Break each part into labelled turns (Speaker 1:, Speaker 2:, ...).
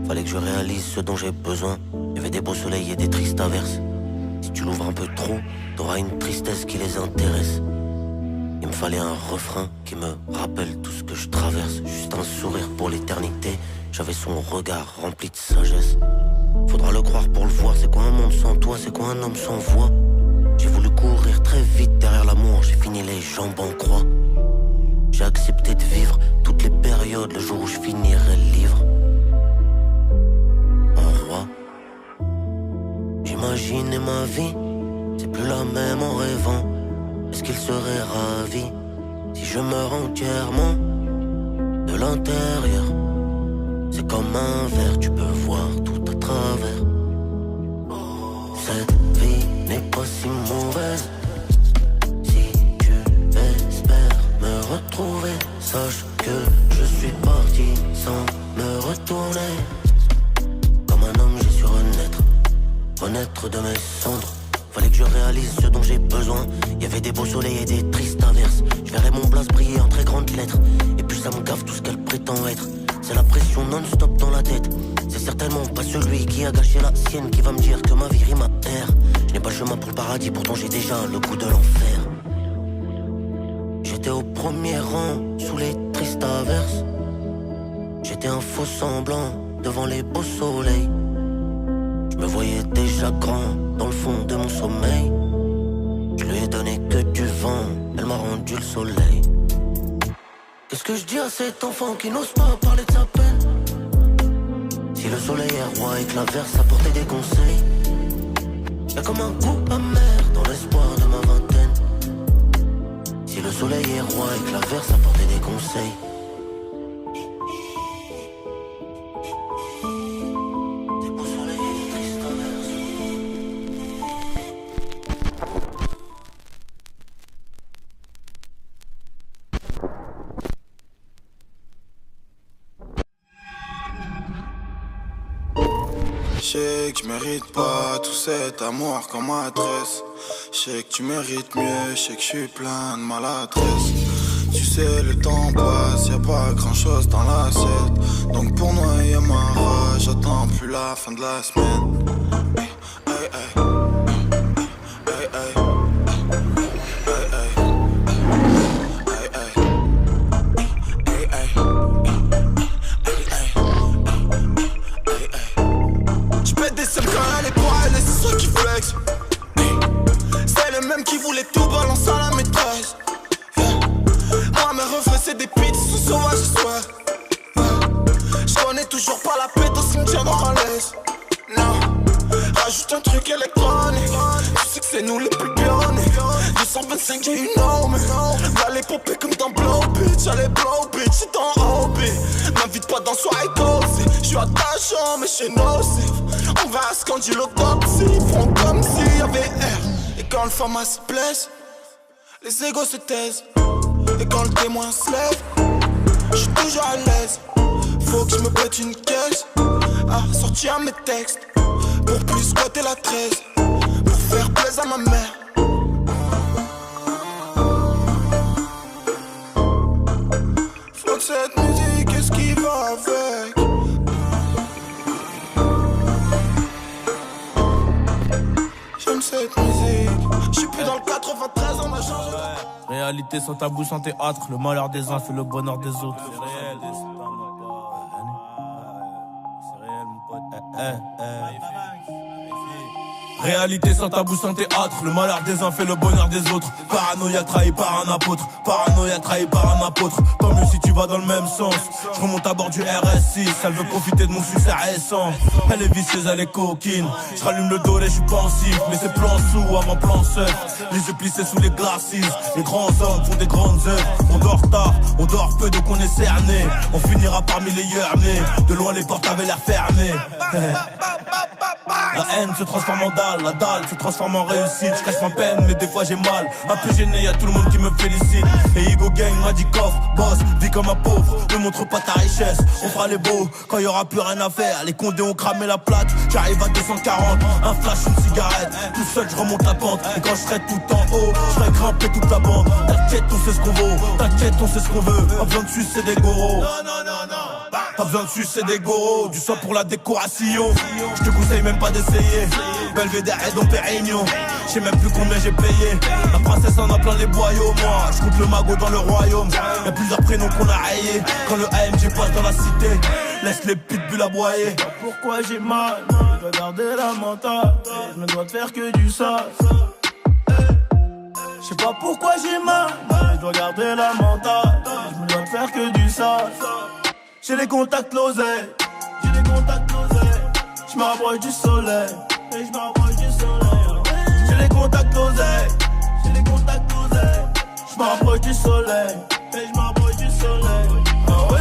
Speaker 1: Fallait que je réalise ce dont j'ai besoin. Y'avait des beaux soleils et des tristes averses. Si tu l'ouvres un peu trop, t'auras une tristesse qui les intéresse. Il me fallait un refrain qui me rappelle tout ce que je traverse. Juste un sourire pour l'éternité. J'avais son regard rempli de sagesse. Faudra le croire pour le voir. C'est quoi un monde sans toi? C'est quoi un homme sans voix? J'ai voulu courir très vite derrière l'amour. J'ai fini les jambes en croix. J'ai accepté de vivre toutes les périodes. Le jour où je finirai le livre en roi. J'imaginais ma vie, c'est plus la même en rêvant. Est-ce qu'il serait ravi si je meurs entièrement de l'intérieur? C'est comme un verre, tu peux voir tout à travers. Cette vie n'est pas si mauvaise. Si tu espères me retrouver, sache que je suis parti sans me retourner. Comme un homme j'ai su renaître de mes cendres. Fallait que je réalise ce dont j'ai besoin. Y'avait des beaux soleils et des tristes averses. Je verrai mon blase briller en très grandes lettres. Et puis ça me gaffe tout ce qu'elle prétend être. C'est la pression non-stop dans la tête. C'est certainement pas celui qui a gâché la sienne qui va me dire que ma vie rime à air. Je n'ai pas le chemin pour le paradis, pourtant j'ai déjà le goût de l'enfer. J'étais au premier rang sous les tristes averses. J'étais un faux semblant devant les beaux soleils. Je me voyais déjà grand dans le fond de mon sommeil. Je lui ai donné que du vent, elle m'a rendu le soleil. Qu'est-ce que je dis à cet enfant qui n'ose pas parler de sa peine? Si le soleil est roi et que l'averse apportait des conseils, y'a comme un goût amer dans l'espoir de ma vingtaine. Si le soleil est roi et que l'averse apportait des conseils.
Speaker 2: Je sais que je mérite pas tout cet amour qu'on m'adresse. Je sais que tu mérites mieux, je sais que je suis plein de maladresse. Tu sais le temps passe, y'a pas grand chose dans l'assiette. Donc pour noyer ma rage, j'attends plus la fin de la semaine. Hey, hey. Hey, hey. Hey, hey. Hey, hey. Hey, hey. J'pète des sommes quand elle est pour elle et c'est ceux qui flex. C'est le même qui voulait tout balancer à la maîtresse. Moi mes reflets c'est des pits, sous sauvages je souhaite. J'connais toujours pas la pète au cimetière dans ma laisse. Non, rajoute un truc électronique. Tu sais que c'est nous les plus pionniers. 225 j'ai une arme. Va les pomper comme dans Blow Bitch. Allez Blow Bitch, c'est en hobby. M'invite pas dans soirée cozy. J'suis attachant mais chez nocif. On va à scandir l'autopsie. Font comme s'il y avait air. Et quand le format se blesse, les égos se taisent. Et quand le témoin se lève, j'suis toujours à l'aise. Faut que j'me pète une caisse à sortir mes textes. Pour plus squatter la 13. Pour faire plaisir à ma mère. Faut que cette musique, qu'est-ce qui va avec? J'aime cette musique. J'suis plus dans le 93, on a changé.
Speaker 3: Réalité sans tabou, sans théâtre. Le malheur des uns fait le bonheur des autres. C'est réel, c'est réel, mon pote. Réalité sans tabou, sans théâtre. Le malheur des uns fait le bonheur des autres. Paranoïa trahi par un apôtre. Paranoïa trahi par un apôtre. Tant mieux si tu vas dans le même sens. Je remonte à bord du RS6. Elle veut profiter de mon succès récent. Elle est vicieuse, elle est coquine. Je rallume le dos et je suis pensif. Mais c'est plan sous avant plan seuf. Les yeux plissés sous les glacis. Les grands hommes font des grandes œuvres. On dort tard, on dort peu donc on est cerné. On finira parmi les yeux. De loin les portes avaient l'air fermées. La haine se transforme en dalle, la dalle se transforme en réussite. Je cache ma peine mais des fois j'ai mal. Un peu gêné, y'a tout le monde qui me félicite. Et Igo Gang m'a dit coffre, boss, vis comme un pauvre. Ne montre pas ta richesse, on fera les beaux quand y aura plus rien à faire. Les condés ont cramé la plaque, j'arrive à 240. Un flash, une cigarette, tout seul je remonte la pente. Et quand je serai tout en haut, je serai grimpé toute la bande. T'inquiète, on sait ce qu'on vaut, t'inquiète, on sait ce qu'on veut. Pas besoin de sucer des goros. Non, non, non, non. Pas besoin de sucer des goros, du sang pour la décoration. Je te conseille même pas d'essayer. Belvédère et Dom Pérignon. Je sais même plus combien j'ai payé. La princesse en a plein les boyaux. Moi, je compte le magot dans le royaume. Y'a plusieurs prénoms qu'on a rayés. Quand le AMG passe dans la cité, laisse les pitbulls aboyer.
Speaker 4: Pourquoi j'ai mal, je dois garder la mentale. Je me dois de faire que du sale. Je sais pas pourquoi j'ai mal, mais je dois garder la mentale. Je me dois de faire que du sale. J'ai les contacts l'oseille, je me rapproche du soleil, et je me rapproche du soleil. J'ai les contacts l'oseille, je me rapproche du soleil, et je me rapproche du soleil. Ah ouais.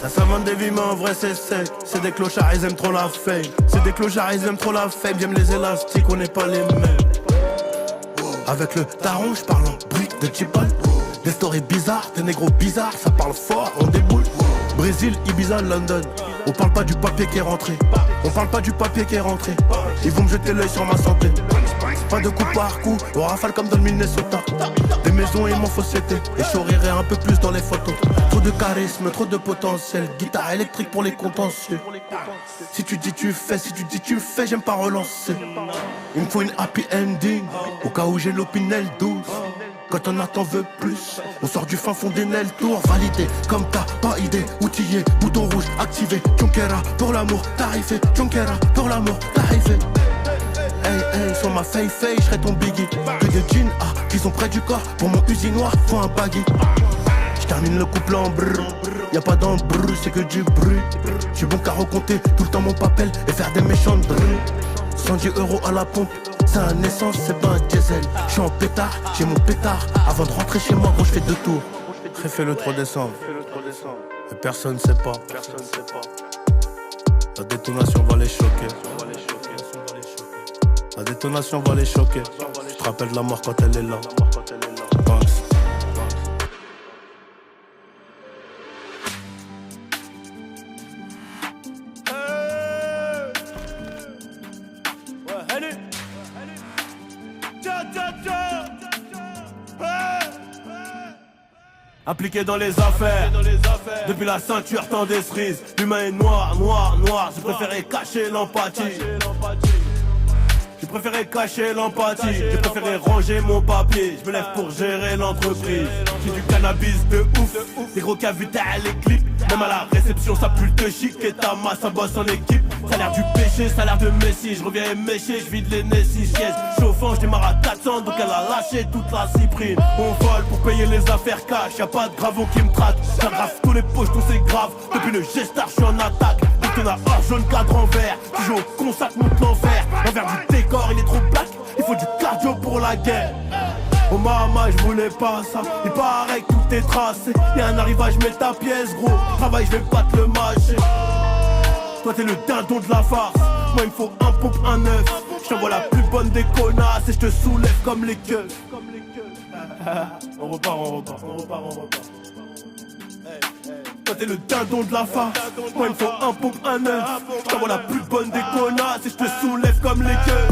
Speaker 4: Ça s'invente des vies mais en vrai c'est sec. C'est des clochards ils aiment trop la fame. C'est des clochards ils aiment trop la fame. J'aime les élastiques on n'est pas les mêmes. Avec le taron j'parle en brique de Chipol. Des stories bizarres, des négros bizarres. Ça parle fort, on déboule. Brésil, Ibiza, London. On parle pas du papier qui est rentré. On parle pas du papier qui est rentré. Ils vont me jeter l'œil sur ma santé. Pas de coup par coup, on rafale comme dans le Minnesota. Des maisons et mon société. Et je sourirai un peu plus dans les photos. Trop de charisme, trop de potentiel. Guitare électrique pour les contentieux. Si tu dis tu fais, si tu dis tu fais, j'aime pas relancer. Il me faut une happy ending, au cas où j'ai l'opinel douce. Quand on attend veut plus, on sort du fin fond des Nel Tour. Validé, comme t'as pas idée, outillé, bouton rouge activé. Junquera, pour l'amour, tarifé. Junquera, pour l'amour, tarifé. Hey, hey, sur ma feuille, j'serai ton biggie. Que des jeans, qui sont près du corps. Pour mon usinoir, faut un baggy. J'termine le couple en brrr. Y'a pas d'embrouille, c'est que du bruit. J'suis bon qu'à recompter tout le temps mon papel et faire des méchants de bruit. 110 € à la pompe, c'est un essence, c'est pas un diesel. J'suis en pétard, j'ai mon pétard. Avant de rentrer chez moi, gros, j'fais 2 tours. J'ai le 3 décembre. Et personne sait pas. La détonation va les choquer. La détonation va les choquer. Je te rappelle la mort quand elle est là. Banks. Impliqué dans les affaires, depuis la ceinture tant des cerises. L'humain est noir, noir, noir. J'ai préféré cacher l'empathie. J'ai préféré cacher l'empathie. J'ai préféré ranger mon papier. Je me lève pour gérer l'entreprise. J'ai du cannabis de ouf. Des gros cavités à l'éclipse. Même à la réception ça pue le chic. Et ta masse ça bosse en équipe. Ça a l'air du péché, ça a l'air de Messi. Je reviens éméché, je vide les Nessie sièges. Chauffant, je démarre à 400. Donc elle a lâché toute la cyprine. On vole pour payer les affaires cash. Y'a pas de gravon qui me traque. J'aggrave tous les poches, tout c'est grave. Depuis le gestar, je suis en attaque. On a hors jaune cadre en vert. Toujours au consac monte l'envers. L'envers du décor il est trop black. Il faut du cardio pour la guerre. Oh maman je voulais pas ça. Il paraît que tout est tracé. Y'a un arrivage mets ta pièce gros. Travail je vais pas te le mâcher. Toi t'es le dindon de la farce. Moi il me faut un pompe, un œuf. Je t'envoie la plus bonne des connasses. Et je te soulève comme les queues. On repart. Toi t'es le dindon de la farce. Moi il me faut un pompe, un œuf. Je t'envoie la plus bonne des connasses. Et je te soulève comme les queues.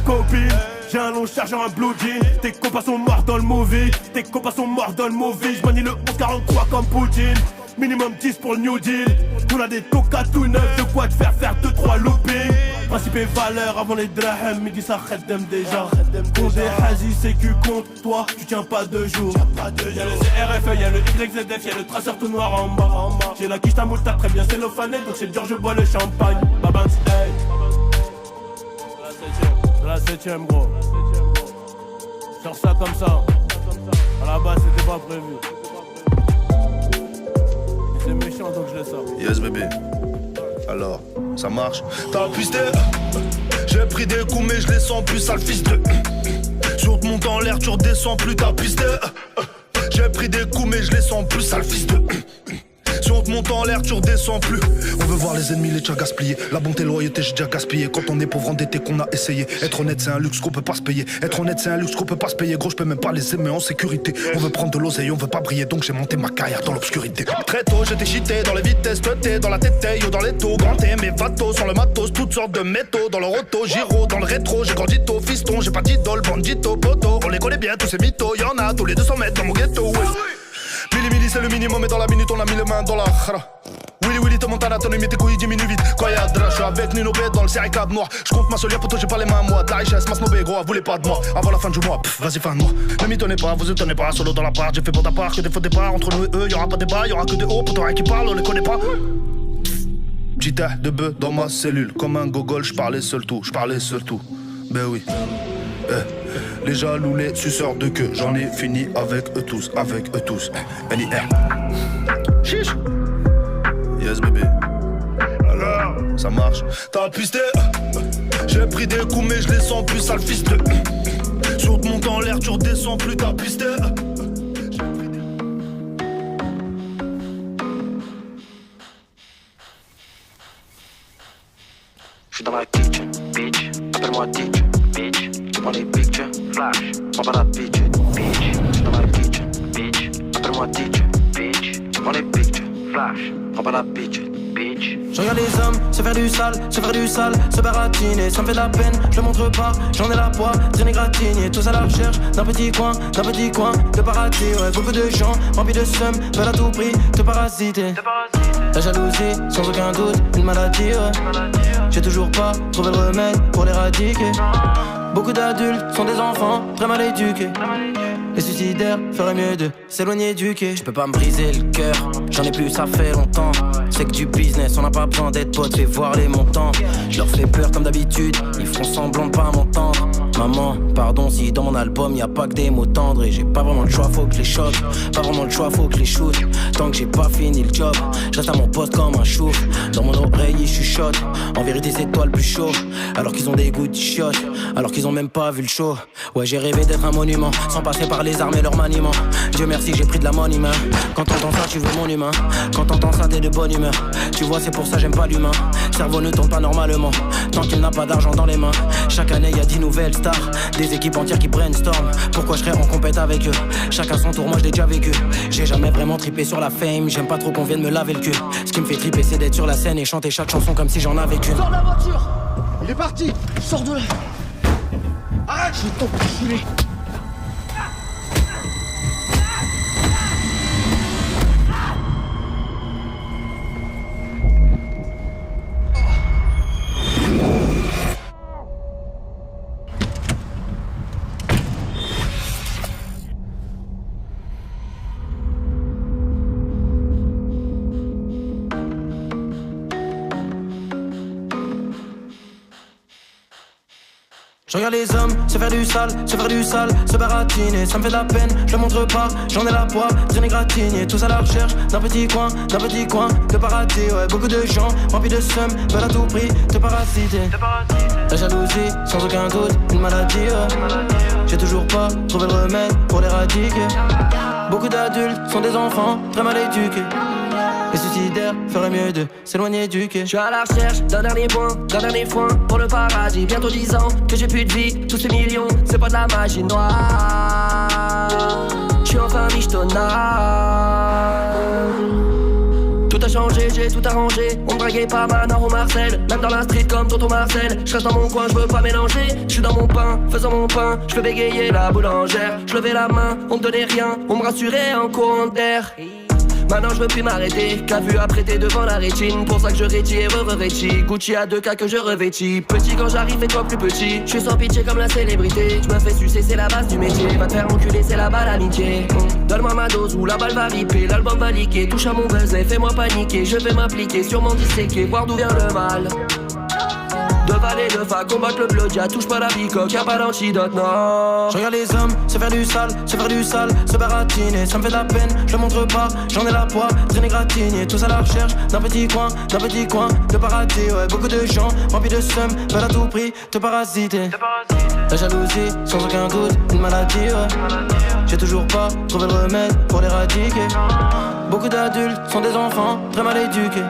Speaker 4: Copine, j'ai un long chargeur, un blue jean. Tes copains sont morts dans le movie. Je manie le 1143 comme Poutine. Minimum 10 pour le New Deal. On a des tokas tout neufs. De quoi te faire 2-3 loopings. Principe et valeur avant les drahams. Midi ça khaddem déjà. On des hazi sécu contre toi. Tu tiens pas 2 jours. Y'a le CRFE, y'a le YZF, y'a le traceur tout noir en bas. J'ai la quiche ta moule, t'as très bien cellophané. Donc c'est dur, je bois le champagne. Babans, hey. La 7ème gros. Sors ça comme ça. À la base c'était pas prévu. C'est méchant donc je le sors.
Speaker 5: Yes bébé. Alors, ça marche. T'as pisté. J'ai pris des coups mais je les sens plus sale fils de. Tu remontes en l'air, tu redescends plus, t'as pisté. J'ai pris des coups mais je les sens plus sale fils de. Si on te monte en l'air, tu redescends plus. On veut voir les ennemis, les tchas gaspillés. La bonté, loyauté, j'ai déjà gaspillé. Quand on est pauvre endetté, qu'on a essayé. Être honnête, c'est un luxe qu'on peut pas se payer. Être honnête, c'est un luxe qu'on peut pas se payer. Gros, je peux même pas les aimer en sécurité. On veut prendre de l'oseille, on veut pas briller. Donc j'ai monté ma carrière dans l'obscurité. Très tôt, j'étais cheaté dans les vitesses, teuté dans la tête, yo dans les taux. Grand T, mes vatos, sans le matos, toutes sortes de métaux. Dans le roto, giro, dans le rétro, j'ai grandi tôt, fiston. J'ai pas d'idole, bandito, poto. On les connaît bien, tous ces mythos. Y'en a tous les 200 mètres dans mon ghetto. Milli, c'est le minimum, et dans la minute, on a mis les mains dans la khara. Willy, te monte à l'autonomie, tes couilles diminuent vite. Quand y'a de je suis avec Nino B dans le serricab noir. J'compte ma seule poto, j'ai pas les mains à moi. De la richesse, ma snobé, gros, voulez pas de moi. Avant la fin du mois, vas-y, fin de mois. Ne m'étonnez pas, vous étonnez pas, solo dans la part. J'ai fait pour ta part, que des faux départs. Entre nous et eux, y'aura pas de débat, y'aura que des hauts. Pour rien qui parle, on les connaît pas. Petit air de bœuf dans ma cellule. Comme un gogol, j'parlais seul tout. Ben oui. Les jaloux, les suceurs de queue. J'en ai fini avec eux tous. NIR. Chiche. Yes bébé. Alors, ça marche. T'as pisté. J'ai pris des coups mais je les sens plus sale fils de. Sur te monte en l'air, tu redescends plus. T'as pisté.
Speaker 1: J'suis dans la kitchen, bitch. Appelle-moi teacher, bitch. Tu prends les pictures, flash. Prends pas la bitch, bitch. J'suis dans la kitchen, bitch. Appelle-moi teacher, bitch. Tu prends les pictures, flash. Prends pas la bitch, bitch.
Speaker 6: Je regarde les hommes se faire du sale, se baratiner, ça me fait de la peine, je le montre pas, j'en ai la poids, traîner gratigné, tous à la recherche d'un petit coin de paradis, ouais, beaucoup de gens, remplis de seum, veulent à tout prix te parasiter. La jalousie, sans aucun doute, une maladie, ouais. J'ai toujours pas trouvé le remède pour l'éradiquer. Beaucoup d'adultes sont des enfants très mal éduqués. Les suicidaires feraient mieux de s'éloigner du quai. Je peux pas me briser le cœur, j'en ai plus, ça fait longtemps. C'est que du business, on n'a pas besoin d'être potes, fais voir les montants. Je leur fais peur comme d'habitude, ils font semblant de pas m'entendre. Maman, pardon si dans mon album y a pas que des mots tendres. Et j'ai pas vraiment le choix, faut que je les choque. Pas vraiment le choix, faut que je les shoot. Tant que j'ai pas fini le job, je reste à mon poste comme un chouf. Dans mon oreille ils chuchotent, en vérité c'est toi le plus chaud. Alors qu'ils ont des goûts de chiottes, alors qu'ils ont même pas vu le show. Ouais, j'ai rêvé d'être un monument, sans passer par les armes et leur maniement. Dieu merci, j'ai pris de la money main. Quand t'entends ça, tu veux mon humain. Quand t'entends ça, t'es de bonne humeur. Tu vois, c'est pour ça j'aime pas l'humain. Cerveau ne tourne pas normalement tant qu'il n'a pas d'argent dans les mains. Chaque année y a 10 nouvelles stars, des équipes entières qui brainstorm. Pourquoi je serais en compète avec eux? Chacun son tour, moi je l'ai déjà vécu. J'ai jamais vraiment trippé sur la fame, j'aime pas trop qu'on vienne me laver le cul. Ce qui me fait tripper c'est d'être sur la scène et chanter chaque chanson comme si j'en avais qu'une.
Speaker 7: Sors de la voiture! Il est parti! Sors de là! Arrête! Je vais t'enculer!
Speaker 6: Je regarde les hommes se faire du sale, se baratiner, ça me fait de la peine, je le montre pas, j'en ai la poids, traîner gratigné, tous à la recherche d'un petit coin de paradis, ouais, beaucoup de gens remplis de seum, veulent à tout prix te parasiter. La jalousie, sans aucun doute, une maladie, ouais. J'ai toujours pas trouvé le remède pour l'éradiquer. Beaucoup d'adultes sont des enfants très mal éduqués. Les suicidaires feraient mieux de s'éloigner du quai.
Speaker 8: Je suis à la recherche d'un dernier point, d'un dernier foin pour le paradis. Bientôt 10 ans que j'ai plus de vie, tous ces millions, c'est pas de la magie noire. Je suis enfin michetonnard. Tout a changé, j'ai tout arrangé. On me draguait pas Manor ou Marcel. Même dans la street comme Tonton Marcel. Je reste dans mon coin, je veux pas mélanger. Je suis dans mon pain, faisant mon pain. Je fais bégayer la boulangère. Je levais la main, on me donnait rien. On me rassurait en courant d'air. Maintenant je veux plus m'arrêter, qu'a vu apprêter devant la rétine. Pour ça que je rétis et re-revêtis. Gucci à 2K que je revêtis. Petit quand j'arrive et toi plus petit. Je suis sans pitié comme la célébrité. Je me fais sucer, c'est la base du métier. Va te faire enculer, c'est là-bas l'amitié. Donne-moi ma dose ou la balle va riper. L'album va liquer, touche à mon buzz et fais-moi paniquer. Je vais m'appliquer, sûrement disséquer, voir d'où vient le mal. De valet de fa, combattre le blodia, touche pas la bicoque, y'a pas d'antidote, non.
Speaker 6: Je regarde les hommes se faire du sale, se baratiner, ça me fait de la peine, je le montre pas, j'en ai la poids, traîner gratigné, tous à la recherche d'un petit coin de paradis, ouais, beaucoup de gens remplis de seum, veulent à tout prix te parasiter. La jalousie, sans aucun doute, une maladie, ouais. J'ai toujours pas trouvé le remède pour l'éradiquer. Beaucoup d'adultes sont des enfants très mal éduqués.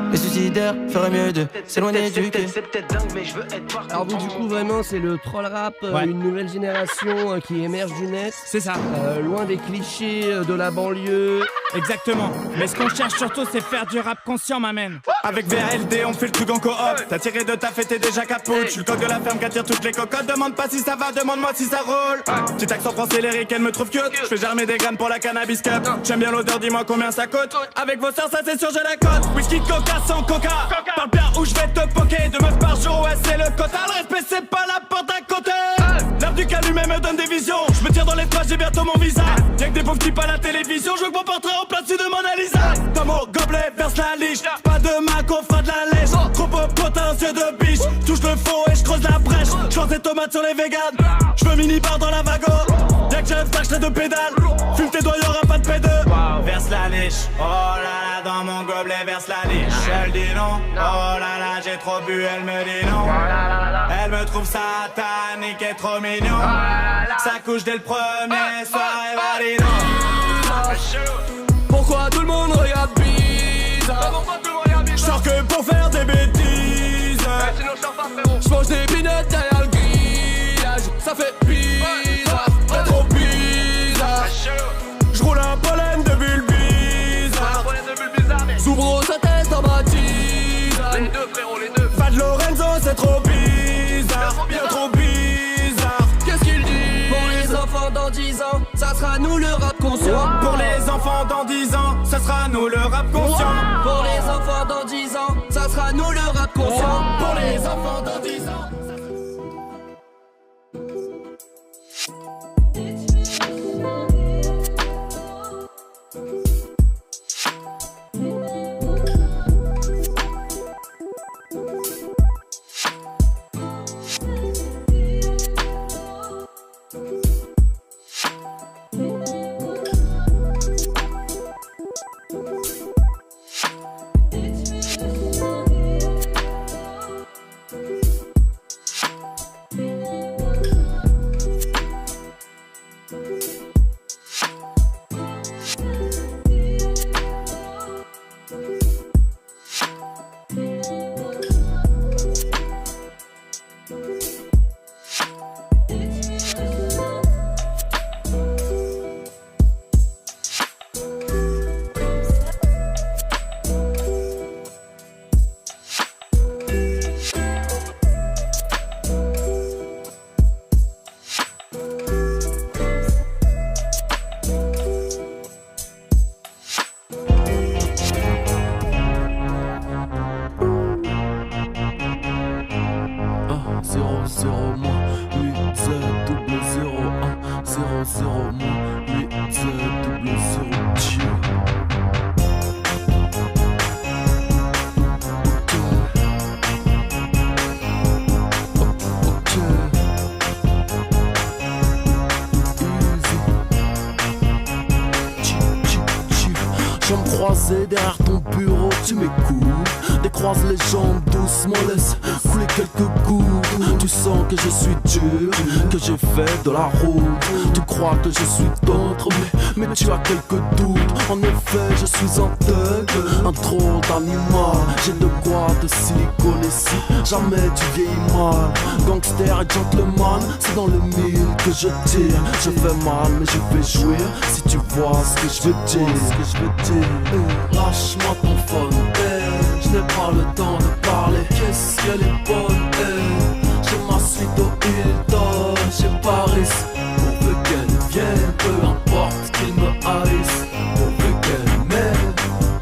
Speaker 6: Les suicidaires feraient mieux de s'éloigner du quai.
Speaker 8: C'est peut-être dingue, mais je veux être partout.
Speaker 9: Alors vous, du coup, vraiment, c'est le troll rap, une nouvelle génération qui émerge du net.
Speaker 10: C'est ça.
Speaker 9: Loin des clichés de la banlieue.
Speaker 10: Exactement. Mais ce qu'on cherche surtout, c'est faire du rap conscient, ma man.
Speaker 2: Avec VALD, on fait le truc en coop. T'as tiré de ta fête, t'es déjà capote. Je suis le code de la ferme qui attire toutes les cocottes. Demande pas si ça va, demande-moi si ça roule. Petit accent français, les ricaines me trouvent cute. Je fais germer des graines pour la cannabis cup. J'aime bien l'odeur, dis-moi combien ça coûte. Avec vos sœurs, ça c'est sûr, j'ai la cote. Whisky, coca, sans coca. Parle bien ou je vais te poker. 2 meufs par jour, ouais, c'est le quota. Le respect, c'est pas la porte à côté. L'herbe du calumet me donne des visions. Je me tire dans l'espace, j'ai bientôt mon visa. Y'a que des pauvres types à la télévision. Je veux que mon portrait en place de Mona Lisa. Comme au gobelet, verse la liche. Pas de Mac, on fera de la lèche. Trop beau potin, yeux de biche. Touche le fond et je creuse la brèche. J'lance des tomates sur les véganes. J'veux mini-bar dans la wagon. Y'a que j'ai un stack, de pédale. Fume tes doigts, y'aura pas de P2. Verse la liche. Oh là là, dans mon gobelet, verse la liche. Elle dit non. Oh là là, j'ai trop bu, elle me dit non. Elle me trouve satanique et trop mignon. Ça couche dès le premier soir et valide.
Speaker 6: Pourquoi tout le monde regarde bizarre?
Speaker 2: J'sors que pour faire des bêtises.
Speaker 6: J'mange des binettes derrière le grillage. Ça fait bizarre, trop bizarre.
Speaker 2: J'roule un pollen de bulles bizarres.
Speaker 6: Soubro sa tête dans ma tisane.
Speaker 8: Les deux, frérot, les deux.
Speaker 2: Pas de Lorenzo, c'est trop bizarre. Bien trop bizarre.
Speaker 6: Qu'est-ce qu'il dit? Pour les enfants dans 10 ans, ça sera nous le rap conscient.
Speaker 2: Pour les enfants dans 10 ans, ça sera nous le rap conscient.
Speaker 6: Pour les enfants dans 10 ans, ça sera nous le rap conscient.
Speaker 2: Pour les enfants dans 10 ans.
Speaker 11: Derrière ton bureau, tu m'écoutes. Décroise les jambes doucement, laisse couler quelques gouttes. Tu sens que je suis dur, que j'ai fait de la route. Tu crois que je suis d'autres, mais tu as quelques doutes. En effet, je suis un thug, un drôle d'animal. J'ai de quoi te siliconer si jamais tu vieillis mal. Gangster et gentleman, c'est dans le mille que je tire. Je fais mal, mais je vais jouir si tu vois ce que je veux dire. Lâche-moi ton phone, je n'ai pas le temps de parler. Qu'est-ce qu'elle est bonne, j'ai ma suite au Hilton, chez Paris. Pourvu qu'elle vienne, peu importe qu'il me haïsse. Pourvu qu'elle m'aime.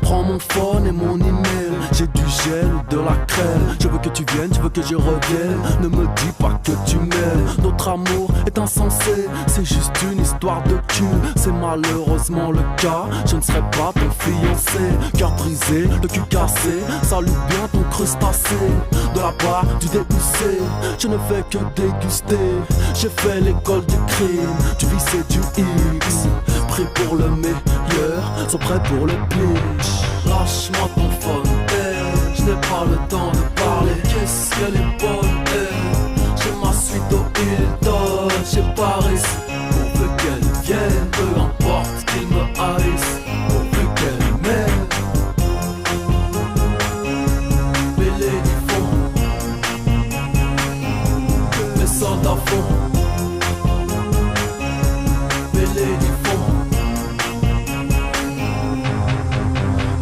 Speaker 11: Prends mon phone et mon email, j'ai du gel ou de la crème. Je veux que tu viennes, tu veux que je revienne. Ne me dis pas que tu m'aimes. Notre amour est insensé, c'est juste une histoire de cul. C'est malheureusement le cas, je ne serai pas ton fiancé. Cœur brisé, le cul cassé, salue bien ton crustacé. De la part du dépoussé, je ne fais que déguster. J'ai fait l'école du crime, du vice et du X. Pris pour le meilleur, sont prêts pour le pitch. Lâche-moi ton phone, je n'ai pas le temps de parler. Qu'est-ce qu'elle est bonne, j'ai ma suite au Hilton, chez Paris. Pourvu qu'elle vienne, peu importe qu'il me haïsse. Pourvu qu'elle fond. Mêlé du fond.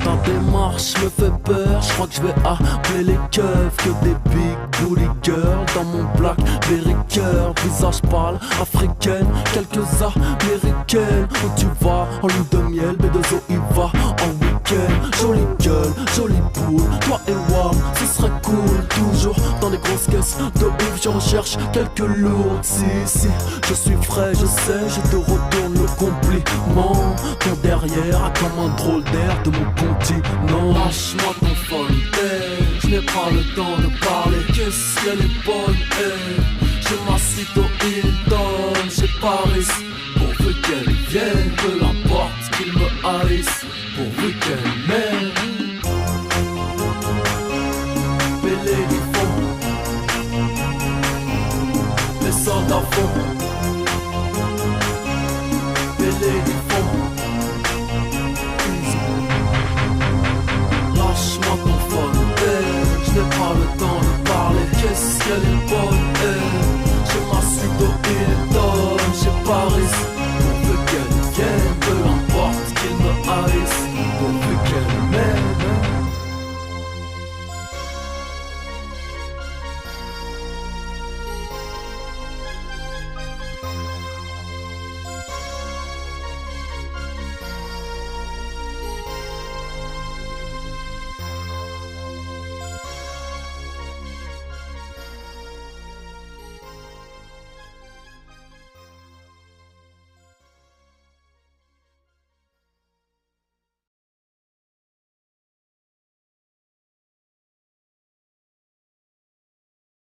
Speaker 11: Ta démarche me fait peur, je crois que je vais appeler les keufs. Que des big booty girls dans mon Blackberry cœur. Visage pâle, africaine, quelques américaines. Où tu vas en lune de miel, B2O il va en week-end. Jolie gueule, jolie poule, toi et Wam, ce serait cool. Toujours dans les grosses caisses de ouf, je recherche quelques lourds. Si, je suis frais, je sais, je te retourne le compliment. Ton derrière a comme un drôle d'air de mon continent. Lâche-moi ton phone, je n'ai pas le temps de parler. Qu'est-ce qu'elle est bonne, je m'assis au Hilton, j'ai Paris. Pourvu qu'elle vienne, peu importe qu'il me haïsse. Pourvu qu'elle m'aime. Mêlé du fond. Les soldats font.